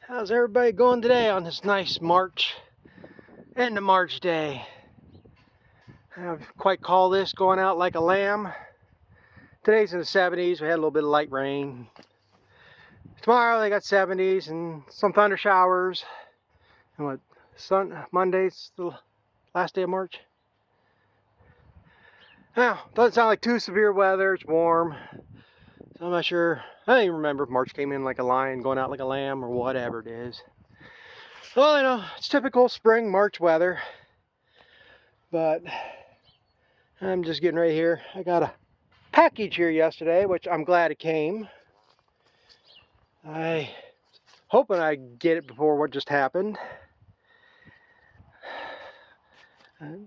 How's everybody going today on this nice end of March day? I don't quite call this going out like a lamb. Today's in the 70s. We had a little bit of light rain. Tomorrow they got 70s and some thunder showers. And Monday's the last day of March. Now, doesn't sound like too severe weather. It's warm. So I'm not sure. I don't even remember if March came in like a lion, going out like a lamb, or whatever it is. Well, I know it's typical spring March weather. But I'm just getting right here. I got a package here yesterday, which I'm glad it came. I hoping I get it before what just happened.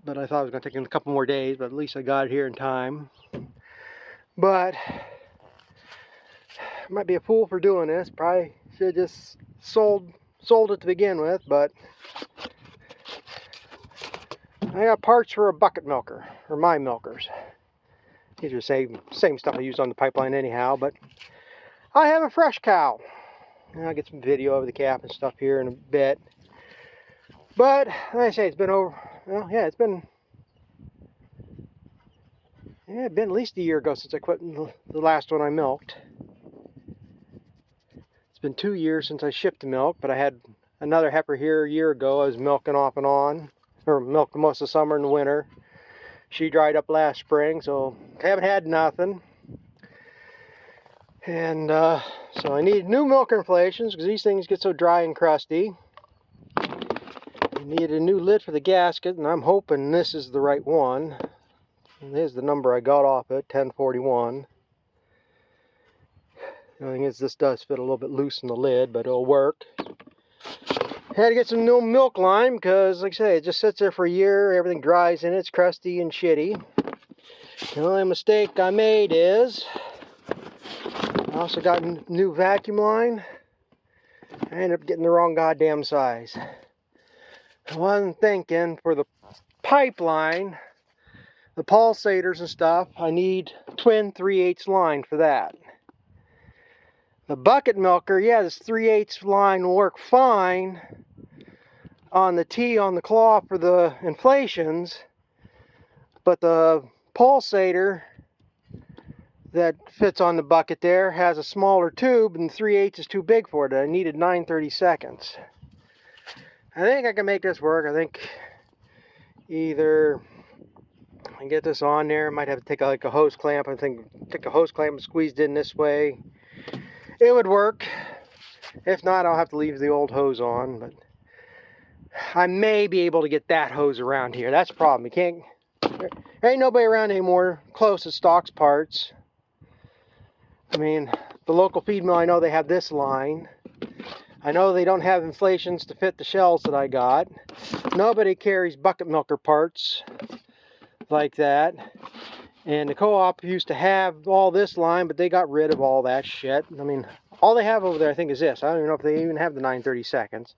But I thought it was going to take a couple more days, but at least I got it here in time. But I might be a fool for doing this. Probably should have just sold it to begin with, but I got parts for a bucket milker, or my milkers. These are the same stuff I used on the pipeline anyhow, but I have a fresh cow. And I'll get some video of the calf and stuff here in a bit. But, like I say, it's been over, well, yeah, it's been at least a year ago since I quit the last one I milked. It's been 2 years since I shipped the milk, but I had another heifer here a year ago. I was milking off and on, or milked most of the summer and the winter. She dried up last spring, so I haven't had nothing. And so I need new milk inflations because these things get so dry and crusty. I need a new lid for the gasket, and I'm hoping this is the right one. And here's the number I got off it, 1041. The only thing is this does fit a little bit loose in the lid, but it'll work. Had to get some new milk line because, like I say, it just sits there for a year. Everything dries in it. It's crusty and shitty. The only mistake I made is I also got a new vacuum line. I ended up getting the wrong goddamn size. I wasn't thinking for the pipeline, the pulsators and stuff, I need twin 3/8 line for that. The bucket milker, yeah, this 3/8 line will work fine on the T on the claw for the inflations, but the pulsator that fits on the bucket there has a smaller tube, and 3/8 is too big for it. I needed 9/32. I think I can make this work. I think either I can get this on there. I might have to take like a hose clamp. I think take a hose clamp and squeeze it in this way. It would work. If not, I'll have to leave the old hose on. But I may be able to get that hose around here. That's the problem. You can't. There ain't nobody around anymore close to stocks parts. I mean, the local feed mill, I know they have this line. I know they don't have inflations to fit the shells that I got. Nobody carries bucket milker parts like that. And the co-op used to have all this line, but they got rid of all that shit. I mean, all they have over there, I think, is this. I don't even know if they even have the 9/32.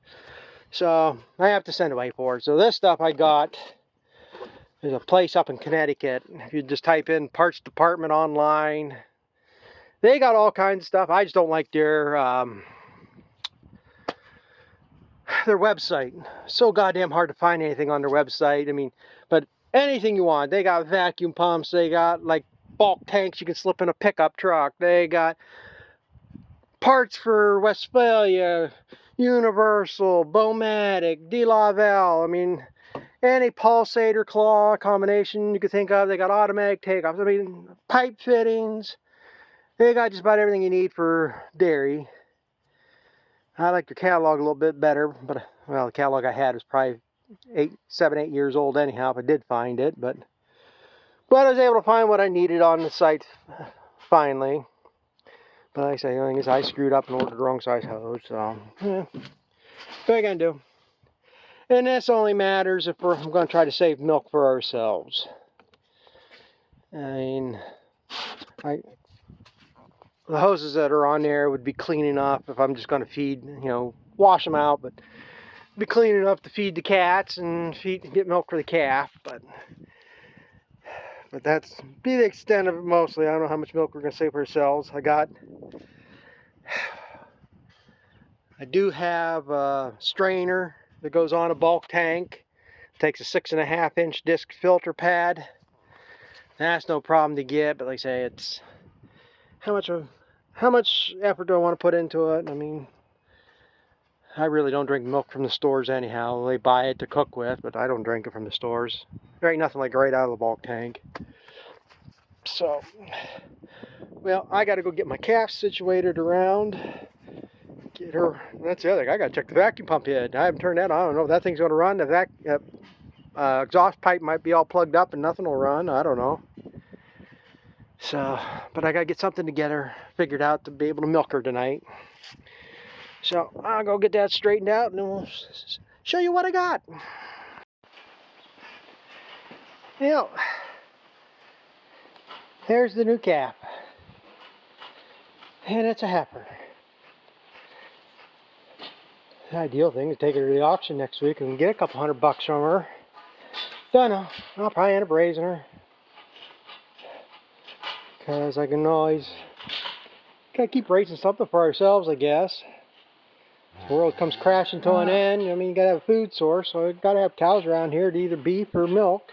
So I have to send away for it. So this stuff I got, there's a place up in Connecticut. If you just type in parts department online, they got all kinds of stuff. I just don't like their website. So goddamn hard to find anything on their website. I mean, but anything you want. They got vacuum pumps. They got like bulk tanks you can slip in a pickup truck. They got parts for Westphalia, Universal, Bowmatic, DeLaval. I mean, any pulsator claw combination you could think of. They got automatic takeoffs. I mean, pipe fittings. They got just about everything you need for dairy. I like the catalog a little bit better, but well, the catalog I had was probably 7, 8 years old anyhow, if I did find it. But I was able to find what I needed on the site finally. But like I say, the thing is, I screwed up and ordered the wrong size hose, so yeah. What are you gonna do? And this only matters if I'm going to try to save milk for ourselves. I mean, the hoses that are on there would be clean enough if I'm just going to feed, wash them out, but be clean enough to feed the cats and get milk for the calf. But that's be the extent of it mostly. I don't know how much milk we're going to save for ourselves. I I do have a strainer that goes on a bulk tank. Takes a 6.5-inch disc filter pad. That's no problem to get, but like I say, it's how much effort do I want to put into it? I mean, I really don't drink milk from the stores anyhow. They buy it to cook with, but I don't drink it from the stores. There ain't nothing like right out of the bulk tank. So, well, I got to go get my calf situated around. Get her. That's the other thing. I got to check the vacuum pump head. I haven't turned that on. I don't know if that thing's going to run. The exhaust pipe might be all plugged up and nothing will run. I don't know. So, but I got to get something to get her figured out to be able to milk her tonight. So I'll go get that straightened out and then we'll show you what I got. Yeah, there's the new calf. And it's a heifer. The ideal thing is take her to the auction next week and get a couple $100 from her. Don't know. I'll probably end up raising her. Because I can always gotta keep raising something for ourselves, I guess. The world comes crashing to an end. I mean, you gotta have a food source, so you gotta have cows around here to either beef or milk.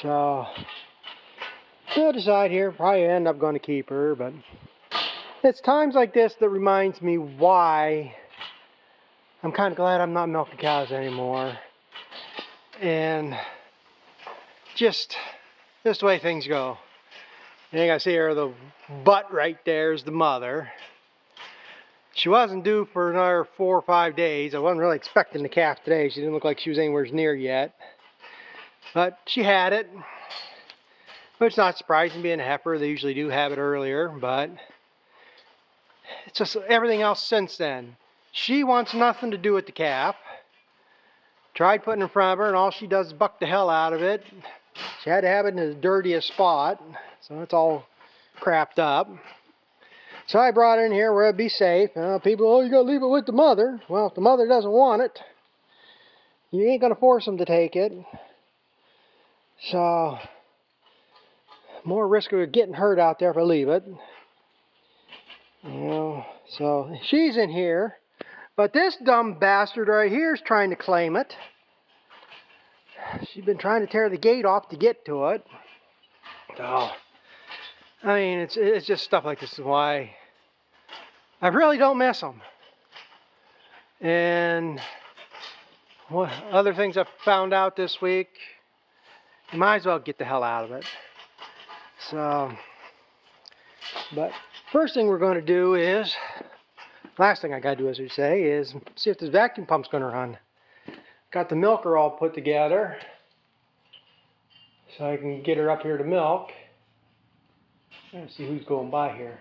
So I'll decide here. Probably end up going to keep her, but it's times like this that reminds me why I'm kind of glad I'm not milking cows anymore. And just the way things go. And you can see her, the butt right there is the mother. She wasn't due for another 4 or 5 days. I wasn't really expecting the calf today. She didn't look like she was anywhere near yet. But she had it. Which is not surprising, being a heifer. They usually do have it earlier, but it's just everything else since then. She wants nothing to do with the calf. Tried putting it in front of her, and all she does is buck the hell out of it. She had to have it in the dirtiest spot, so it's all crapped up. So I brought her in here where it'd be safe. People, oh, you gotta leave it with the mother. Well, if the mother doesn't want it, you ain't gonna force them to take it. So, more risk of getting hurt out there if I leave it. You know, so she's in here. But this dumb bastard right here is trying to claim it. She's been trying to tear the gate off to get to it. So, I mean, it's just stuff like this is why I really don't miss them. And what other things I've found out this week, you might as well get the hell out of it. So, but first thing we're going to do is, last thing I got to do, as we say, is see if this vacuum pump's going to run. Got the milker all put together so I can get her up here to milk. Let's see who's going by here.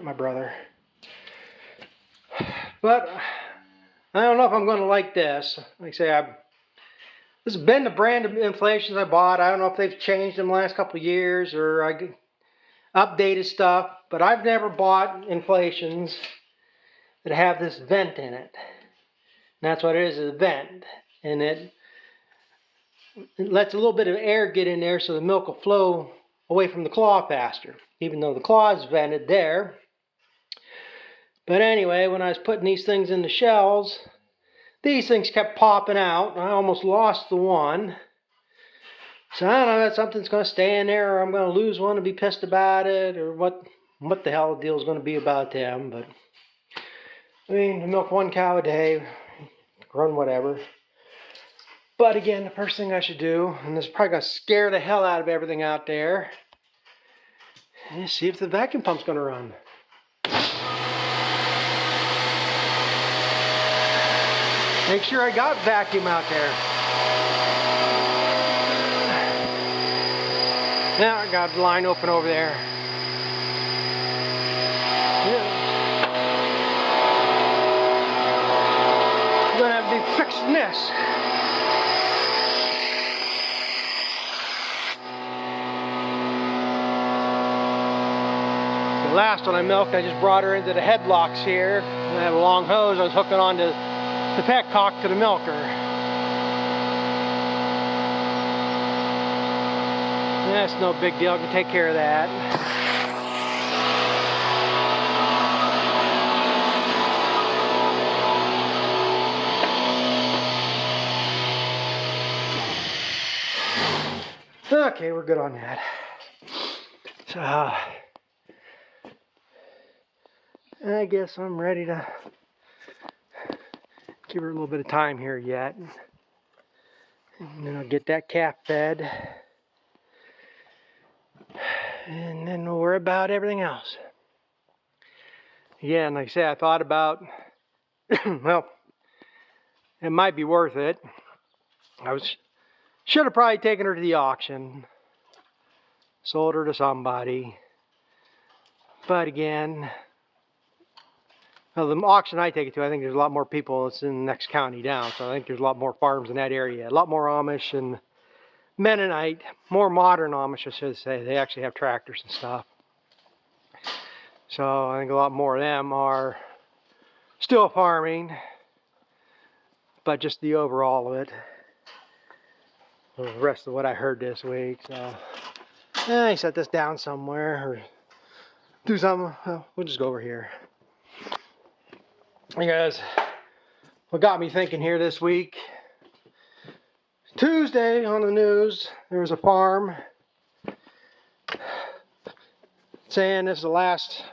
My brother. But I don't know if I'm going to like this. Like I say, this has been the brand of inflations I bought. I don't know if they've changed in the last couple of years or I updated stuff, but I've never bought inflations that have this vent in it. And that's what it is a vent. And it lets a little bit of air get in there so the milk will flow away from the claw faster, even though the claw is vented there. But anyway, when I was putting these things in the shells, these things kept popping out. I almost lost the one. So I don't know if something's going to stay in there or I'm going to lose one and be pissed about it or what the hell the deal is going to be about them. But I mean, I milk 1 cow a day, run whatever. But again, the first thing I should do, and this is probably going to scare the hell out of everything out there, is see if the vacuum pump's going to run. Make sure I got vacuum out there. Now I got the line open over there. Yeah. I'm gonna have to be fixing this. The last one I milked, I just brought her into the headlocks here. I had a long hose I was hooking onto the petcock to the milker. That's no big deal, I can take care of that. Okay, we're good on that. So, I guess I'm ready to give her a little bit of time here yet. And then I'll get that calf fed. And then we'll worry about everything else. Yeah, and like I said, I thought about, well, it might be worth it. Should have probably taken her to the auction. Sold her to somebody. But again, well, the auction I take it to, I think there's a lot more people. It's in the next county down. So I think there's a lot more farms in that area. A lot more Amish and Mennonite. More modern Amish, I should say. They actually have tractors and stuff. So I think a lot more of them are still farming. But just the overall of it. The rest of what I heard this week. So I set this down somewhere or do something. Well, we'll just go over here. Hey guys, what got me thinking here this week, Tuesday on the news, there was a farm saying this is the last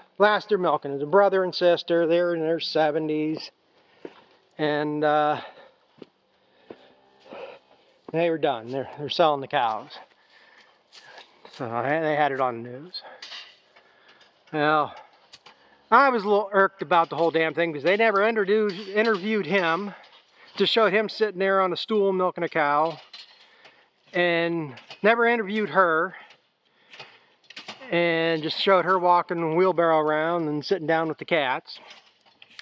they're milking. It's a brother and sister, they're in their 70s, and they were done. They're selling the cows. So they had it on the news. Well, I was a little irked about the whole damn thing because they never interviewed him. Just showed him sitting there on a stool milking a cow. And never interviewed her. And just showed her walking a wheelbarrow around and sitting down with the cats.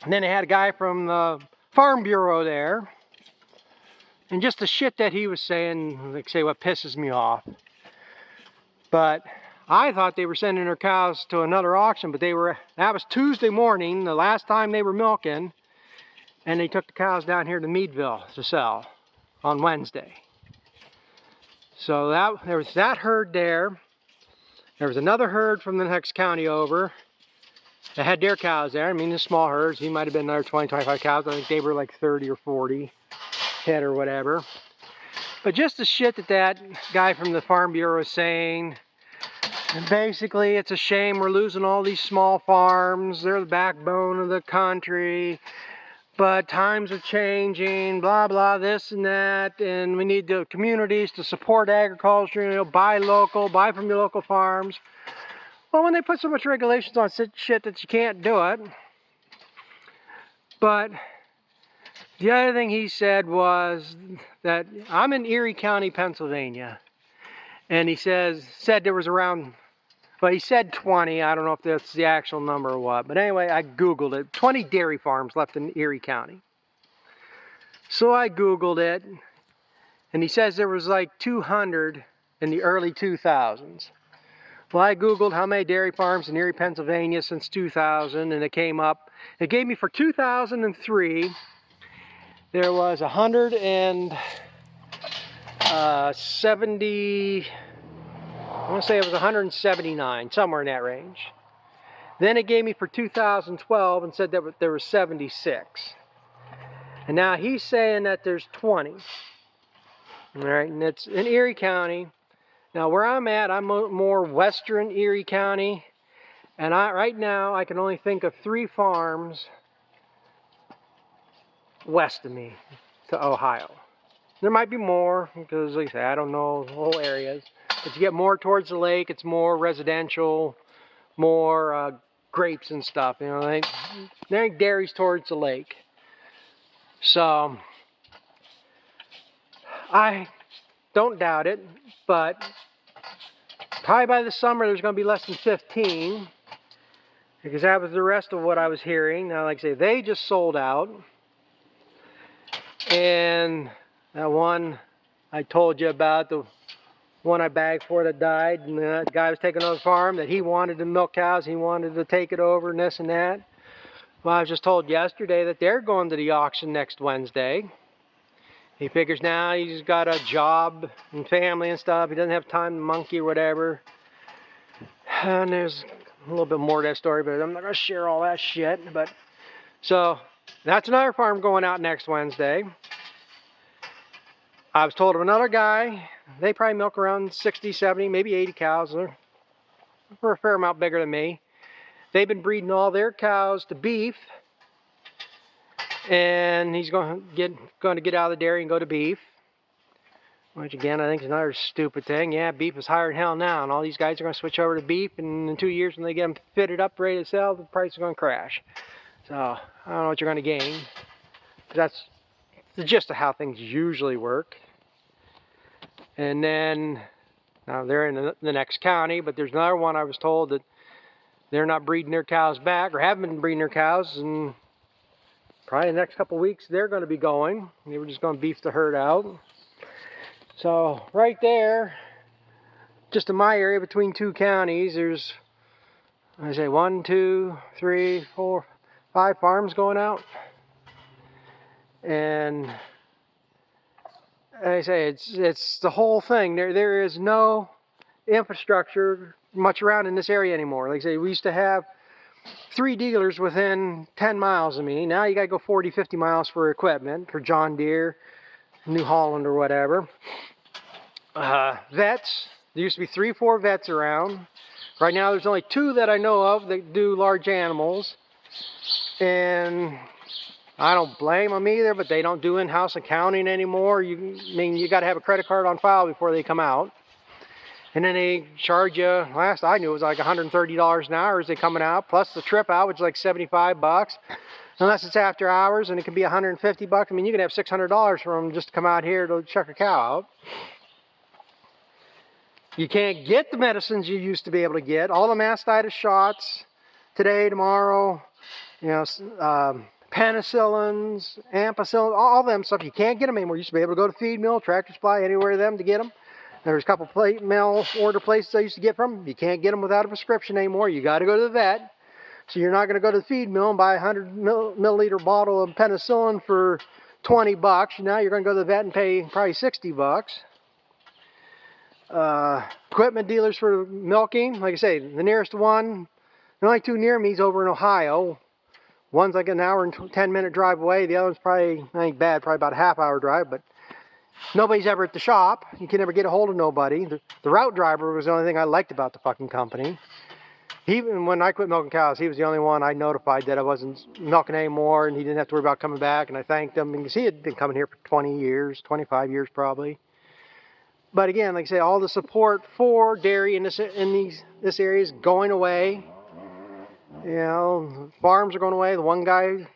And then they had a guy from the Farm Bureau there. And just the shit that he was saying, like say what pisses me off. But I thought they were sending their cows to another auction, but that was Tuesday morning, the last time they were milking, and they took the cows down here to Meadville to sell on Wednesday. So there was that herd there. There was another herd from the next county over that had their cows there. I mean, the small herds, he might have been another 20, 25 cows. I think they were like 30 or 40 head or whatever. But just the shit that guy from the Farm Bureau is saying. And basically, it's a shame we're losing all these small farms. They're the backbone of the country. But times are changing, blah, blah, this and that. And we need the communities to support agriculture, you know, buy local, buy from your local farms. Well, when they put so much regulations on shit that you can't do it. But the other thing he said was that I'm in Erie County, Pennsylvania. And he said there was around, well, he said 20. I don't know if that's the actual number or what. But anyway, I Googled it. 20 dairy farms left in Erie County. So I Googled it. And he says there was like 200 in the early 2000s. Well, I Googled how many dairy farms in Erie, Pennsylvania since 2000. And it came up. It gave me for 2003, there was 170, I want to say it was 179, somewhere in that range. Then it gave me for 2012 and said that there were 76. And now he's saying that there's 20. All right, and it's in Erie County. Now where I'm at, I'm more western Erie County. And right now I can only think of 3 farms west of me to Ohio. There might be more, because like I say, I don't know the whole areas. But you get more towards the lake, it's more residential, more grapes and stuff. You know, there ain't dairies towards the lake. So, I don't doubt it, but probably by the summer there's going to be less than 15. Because that was the rest of what I was hearing. Now, like I say, they just sold out. And that one I told you about, the one I bagged for that died, and that guy was taking over the farm, that he wanted to milk cows, he wanted to take it over and this and that. Well, I was just told yesterday that they're going to the auction next Wednesday. He figures now he's got a job and family and stuff, he doesn't have time to monkey or whatever. And there's a little bit more to that story, but I'm not going to share all that shit. But so that's another farm going out next Wednesday. I was told of another guy They probably milk around 60, 70, maybe 80 cows. They're a fair amount bigger than me. They've been breeding all their cows to beef, and he's going to get out of the dairy and go to beef. Which again, I think is another stupid thing. Yeah, beef is higher than hell now, and all these guys are going to switch over to beef, and in 2 years when they get them fitted up, ready to sell, the price is going to crash. So, I don't know what you're going to gain. That's the gist of how things usually work. And then, now they're in the next county, but there's another one I was told that they're not breeding their cows back, or haven't been breeding their cows, and probably the next couple of weeks they're going to be going. They were just going to beef the herd out. So right there, just in my area between 2 counties, there's, I say 1, 2, 3, 4, 5 farms going out. And I say it's the whole thing. There is no infrastructure much around in this area anymore. Like I say, we used to have 3 dealers within 10 miles of me. Now you got to go 40, 50 miles for equipment, for John Deere, New Holland or whatever. Vets, there used to be 3, 4 vets around. Right now there's only 2 that I know of that do large animals. And I don't blame them either, but they don't do in-house accounting anymore. You got to have a credit card on file before they come out. And then they charge you, last I knew it was like $130 an hour as they coming out, plus the trip out, which is like $75. Unless it's after hours, and it can be $150. I mean, you can have $600 for them just to come out here to check a cow out. You can't get the medicines you used to be able to get. All the mastitis shots, today, tomorrow, you know, penicillins, ampicillins, all them stuff, you can't get them anymore. You used to be able to go to Feed Mill, Tractor Supply, anywhere them to get them. There's a couple mail order places I used to get from. You can't get them without a prescription anymore. You got to go to the vet. So you're not going to go to the feed mill and buy a 100 milliliter bottle of penicillin for $20. Now you're going to go to the vet and pay probably $60. Equipment dealers for milking. Like I say, the nearest one, the only 2 near me is over in Ohio. One's like an hour and 10-minute drive away. The other one's probably, I think bad, probably about a half-hour drive, but nobody's ever at the shop. You can never get a hold of nobody. The route driver was the only thing I liked about the fucking company. Even when I quit milking cows, he was the only one I notified that I wasn't milking anymore, and he didn't have to worry about coming back, and I thanked him because he had been coming here for 20 years, 25 years probably. But again, like I say, all the support for dairy in this area is going away. You know, farms are going away. The one guy,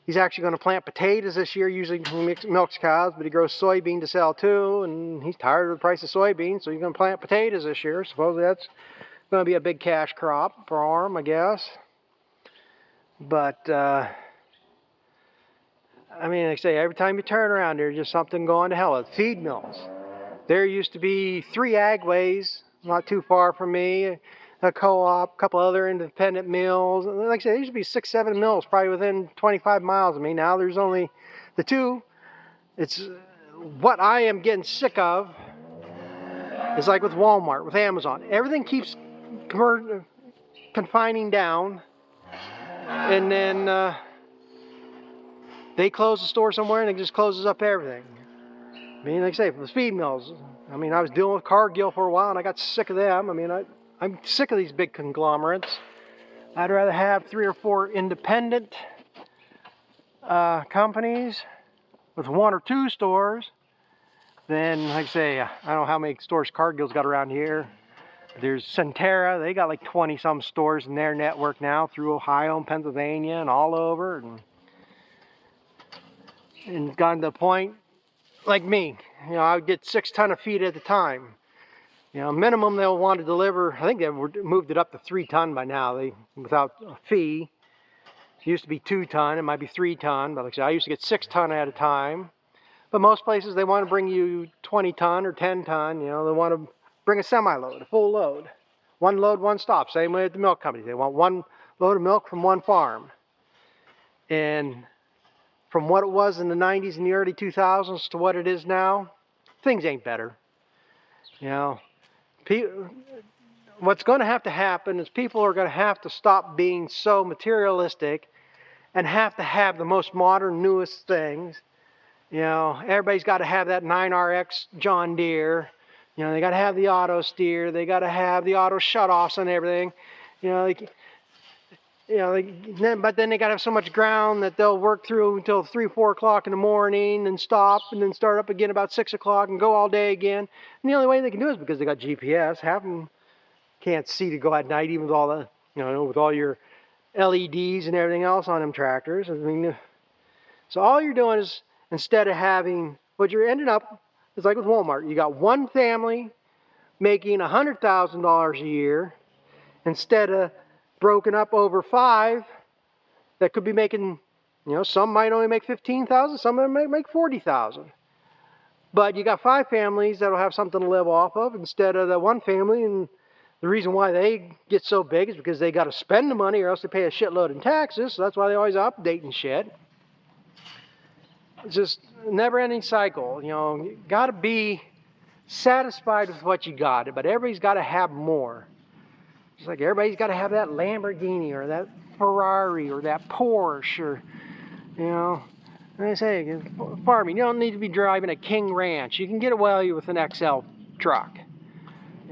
he's actually going to plant potatoes this year. Usually he milks cows, but he grows soybean to sell too, and he's tired of the price of soybeans, so he's going to plant potatoes this year. Supposedly that's going to be a big cash crop for him, I guess. But I mean, like I say, every time you turn around, there's just something going to hell. At feed mills, there used to be 3 agways not too far from me, a co-op, a couple other independent mills. Like I said, there used to be 6, 7 mills probably within 25 miles of me. Now there's only the 2. It's what I am getting sick of is like with Walmart, with Amazon. Everything keeps confining down, and then they close the store somewhere and it just closes up everything. I mean, like I say, for the feed mills, I mean, I was dealing with Cargill for a while and I got sick of them. I mean, I'm sick of these big conglomerates. I'd rather have 3 or 4 independent companies with 1 or 2 stores than, like I say, I don't know how many stores Cargill's got around here. There's Centera. They got like 20-some stores in their network now through Ohio and Pennsylvania and all over. And gotten to the point, like me, you know, I would get 6 ton of feed at a time. You know, minimum they'll want to deliver, I think they've moved it up to 3 ton by now, without a fee. It used to be 2 ton, it might be 3 ton, but like I said, I used to get 6 ton at a time. But most places, they want to bring you 20 ton or 10 ton, you know, they want to bring a semi-load, a full load. 1 load, 1 stop. Same way at the milk companies. They want 1 load of milk from 1 farm. And from what it was in the 90s and the early 2000s to what it is now, things ain't better. You know, what's going to happen is people are going to have to stop being so materialistic and have to have the most modern, newest things You know, everybody's got to have that 9RX John Deere. You know, they got to have the auto steer. They got to have the auto shutoffs and everything. You know, but then they got to have so much ground that they'll work through until 3, 4 o'clock in the morning and stop and then start up again about 6 o'clock and go all day again. And the only way they can do it is because they got GPS. Half of them can't see to go at night, even with all the, you know, with all your LEDs and everything else on them tractors. I mean, so all you're doing is, instead of having, what you're ending up is like with Walmart. You got one family making $100,000 a year instead of broken up over 5 that could be making, you know, some might only make 15,000, some of them might make 40,000. But you got 5 families that'll have something to live off of instead of the one family. And the reason why they get so big is because they got to spend the money or else they pay a shitload in taxes. So that's why they always updating shit. It's just a never-ending cycle. You know, you got to be satisfied with what you got, but everybody's got to have more. It's like everybody's got to have that Lamborghini or that Ferrari or that Porsche or, you know. And I say, farming, you don't need to be driving a King Ranch. You can get away with an XL truck.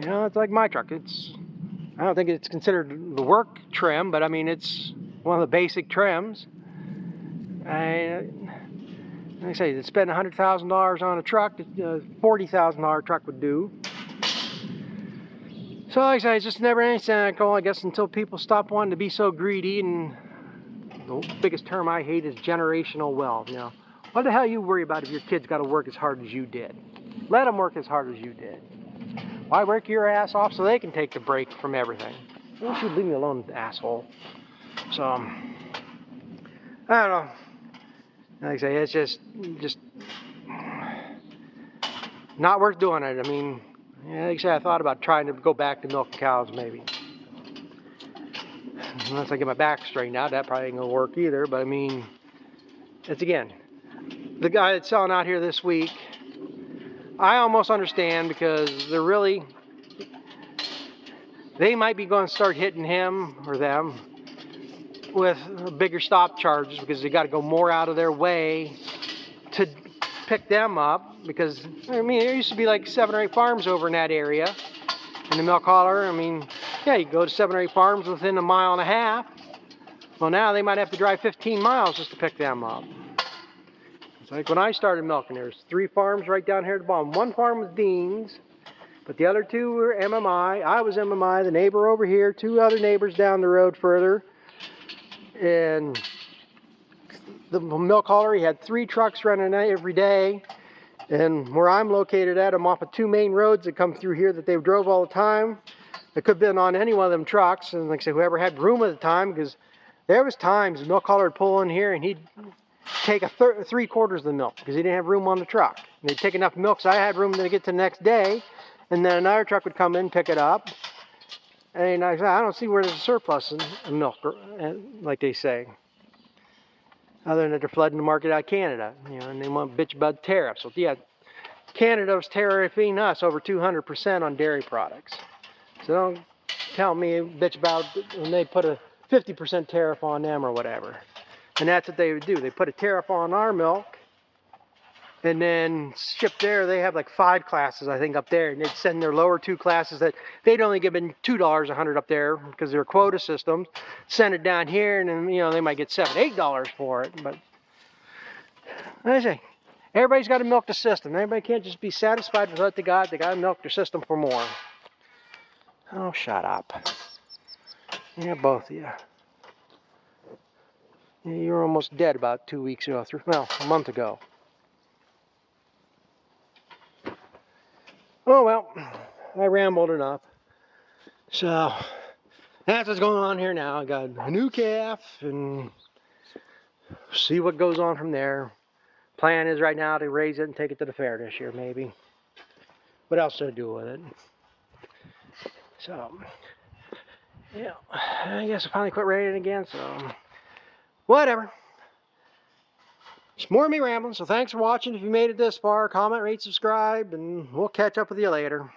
You know, it's like my truck. I don't think it's considered the work trim, but I mean, it's one of the basic trims. Like I say, to spend $100,000 on a truck, a $40,000 truck would do. So like I say, it's just never ending cycle, I guess, until people stop wanting to be so greedy. And the biggest term I hate is generational wealth. You know, what the hell you worry about if your kids got to work as hard as you did? Let them work as hard as you did. Why work your ass off so they can take the break from everything? Why don't you leave me alone, asshole? So, I don't know. Like I say, it's just not worth doing it. I mean, like I say, I thought about trying to go back to milking cows, maybe. Unless I get my back straightened out, that probably ain't gonna work either. But I mean, it's again, the guy that's selling out here this week, I almost understand because they might be going to start hitting him or them with bigger stop charges because they got to go more out of their way to pick them up. Because I mean, there used to be like 7 or 8 farms over in that area in the milk hauler. I mean, yeah, you go to 7 or 8 farms within a mile and a half. Well, now they might have to drive 15 miles just to pick them up. It's like when I started milking, there's 3 farms right down here at the bottom. One farm was Dean's, but the other 2 were MMI. I was MMI, the neighbor over here, 2 other neighbors down the road further. And the milk hauler, he had 3 trucks running every day. And where I'm located at, I'm off of 2 main roads that come through here that they drove all the time. It could have been on any one of them trucks. And like I said, whoever had room at the time, because there was times the milk hauler would pull in here and he'd take 3/4 of the milk because he didn't have room on the truck. And they'd take enough milk so I had room to get to the next day. And then another truck would come in, pick it up. And I don't see where there's a surplus in milk, like they say. Other than that they're flooding the market out of Canada, you know, and they want to bitch about tariffs. So yeah, Canada was tariffing us over 200% on dairy products. So don't tell me bitch about when they put a 50% tariff on them or whatever. And that's what they would do. They put a tariff on our milk, and then ship there. They have like 5 classes, I think, up there, and they'd send their lower 2 classes that they'd only give them $2 a hundred up there because they're quota systems. Send it down here, and then, you know, they might get $7, $8 for it. But I say, everybody's got to milk the system. Everybody can't just be satisfied with what they got. They got to milk their system for more. Oh, shut up. Yeah, both of you. You were almost dead about 2 weeks ago. Well, a month ago. Oh well, I rambled enough. So that's what's going on here now. I got a new calf and see what goes on from there. Plan is right now to raise it and take it to the fair this year, maybe. What else should I do with it? So yeah, I guess I finally quit raining again. So whatever. It's more of me rambling, so thanks for watching. If you made it this far, comment, rate, subscribe, and we'll catch up with you later.